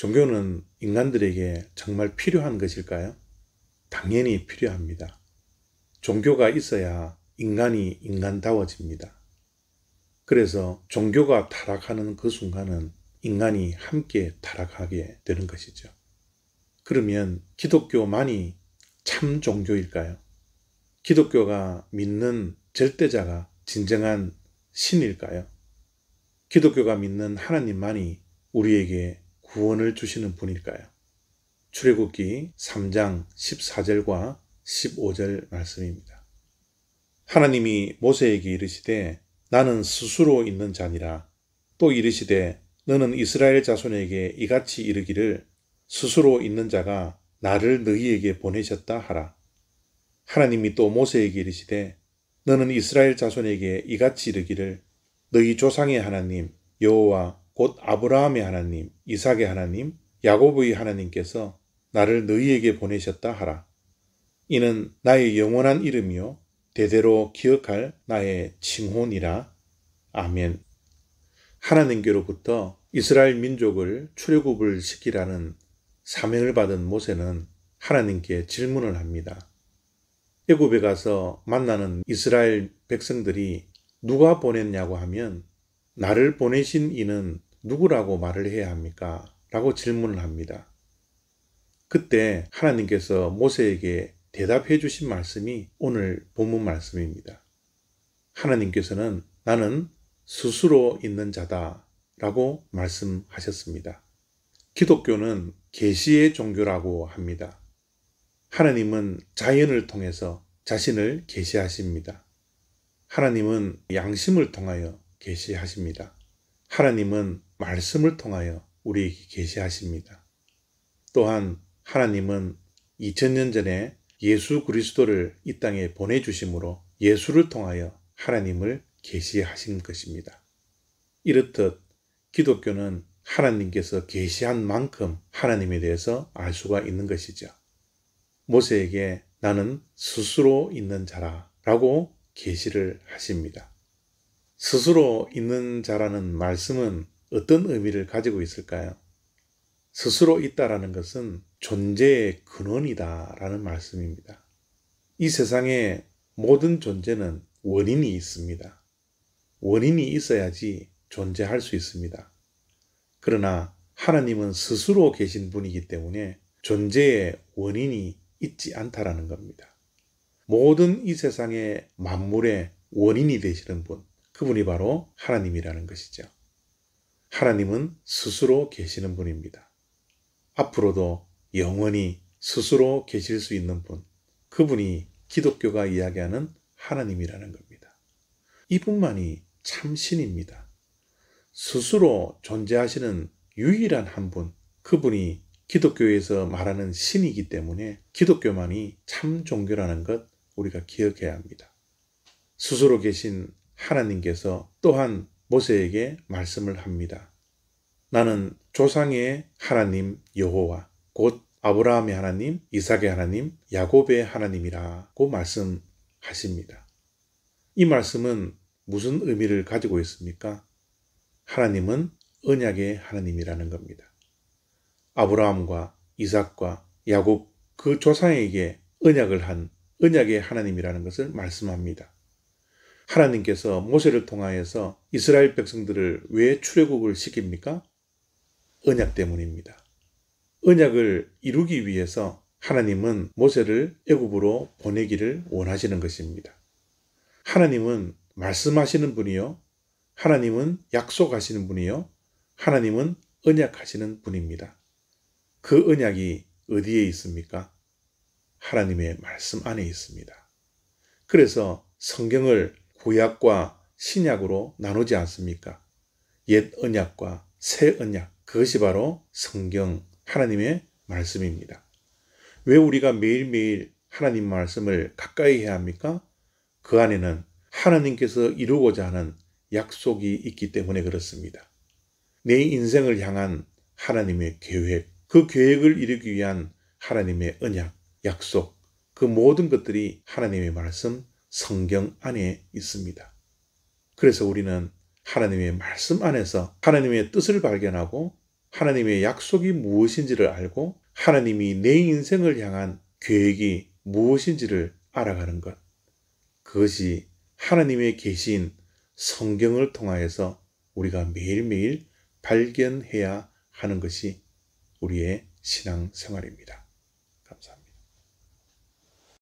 종교는 인간들에게 정말 필요한 것일까요? 당연히 필요합니다. 종교가 있어야 인간이 인간다워집니다. 그래서 종교가 타락하는 그 순간은 인간이 함께 타락하게 되는 것이죠. 그러면 기독교만이 참 종교일까요? 기독교가 믿는 절대자가 진정한 신일까요? 기독교가 믿는 하나님만이 우리에게 구원을 주시는 분일까요? 출애굽기 3장 14절과 15절 말씀입니다. 하나님이 모세에게 이르시되 나는 스스로 있는 자니라. 또 이르시되 너는 이스라엘 자손에게 이같이 이르기를 스스로 있는 자가 나를 너희에게 보내셨다 하라. 하나님이 또 모세에게 이르시되 너는 이스라엘 자손에게 이같이 이르기를 너희 조상의 하나님 여호와 곧 아브라함의 하나님 이삭의 하나님 야곱의 하나님께서 나를 너희에게 보내셨다 하라. 이는 나의 영원한 이름이요 대대로 기억할 나의 칭호니라. 아멘. 하나님께로부터 이스라엘 민족을 출애굽을 시키라는 사명을 받은 모세는 하나님께 질문을 합니다. 애굽에 가서 만나는 이스라엘 백성들이 누가 보냈냐고 하면 나를 보내신 이는 누구라고 말을 해야 합니까? 라고 질문을 합니다. 그때 하나님께서 모세에게 대답해 주신 말씀이 오늘 본문 말씀입니다. 하나님께서는 나는 스스로 있는 자다 라고 말씀하셨습니다. 기독교는 계시의 종교라고 합니다. 하나님은 자연을 통해서 자신을 계시하십니다. 하나님은 양심을 통하여 계시하십니다. 하나님은 말씀을 통하여 우리에게 계시하십니다. 또한 하나님은 2000년 전에 예수 그리스도를 이 땅에 보내주심으로 예수를 통하여 하나님을 계시하신 것입니다. 이렇듯 기독교는 하나님께서 계시한 만큼 하나님에 대해서 알 수가 있는 것이죠. 모세에게 나는 스스로 있는 자라 라고 계시를 하십니다. 스스로 있는 자라는 말씀은 어떤 의미를 가지고 있을까요? 스스로 있다라는 것은 존재의 근원이다 라는 말씀입니다. 이 세상의 모든 존재는 원인이 있습니다. 원인이 있어야지 존재할 수 있습니다. 그러나 하나님은 스스로 계신 분이기 때문에 존재의 원인이 있지 않다라는 겁니다. 모든 이 세상의 만물의 원인이 되시는 분, 그분이 바로 하나님이라는 것이죠. 하나님은 스스로 계시는 분입니다. 앞으로도 영원히 스스로 계실 수 있는 분, 그분이 기독교가 이야기하는 하나님이라는 겁니다. 이분만이 참 신입니다. 스스로 존재하시는 유일한 한 분, 그분이 기독교에서 말하는 신이기 때문에 기독교만이 참 종교라는 것 우리가 기억해야 합니다. 스스로 계신 하나님께서 또한 모세에게 말씀을 합니다. 나는 조상의 하나님 여호와 곧 아브라함의 하나님, 이삭의 하나님, 야곱의 하나님이라고 말씀하십니다. 이 말씀은 무슨 의미를 가지고 있습니까? 하나님은 언약의 하나님이라는 겁니다. 아브라함과 이삭과 야곱 그 조상에게 언약을 한 언약의 하나님이라는 것을 말씀합니다. 하나님께서 모세를 통하여서 이스라엘 백성들을 왜 출애굽을 시킵니까? 언약 때문입니다. 언약을 이루기 위해서 하나님은 모세를 애굽으로 보내기를 원하시는 것입니다. 하나님은 말씀하시는 분이요. 하나님은 약속하시는 분이요. 하나님은 언약하시는 분입니다. 그 언약이 어디에 있습니까? 하나님의 말씀 안에 있습니다. 그래서 성경을 구약과 신약으로 나누지 않습니까? 옛 언약과 새 언약, 그것이 바로 성경, 하나님의 말씀입니다. 왜 우리가 매일매일 하나님 말씀을 가까이 해야 합니까? 그 안에는 하나님께서 이루고자 하는 약속이 있기 때문에 그렇습니다. 내 인생을 향한 하나님의 계획, 그 계획을 이루기 위한 하나님의 언약, 약속, 그 모든 것들이 하나님의 말씀, 성경 안에 있습니다. 그래서 우리는 하나님의 말씀 안에서 하나님의 뜻을 발견하고 하나님의 약속이 무엇인지를 알고 하나님이 내 인생을 향한 계획이 무엇인지를 알아가는 것. 그것이 하나님의 계신 성경을 통하여서 우리가 매일매일 발견해야 하는 것이 우리의 신앙 생활입니다.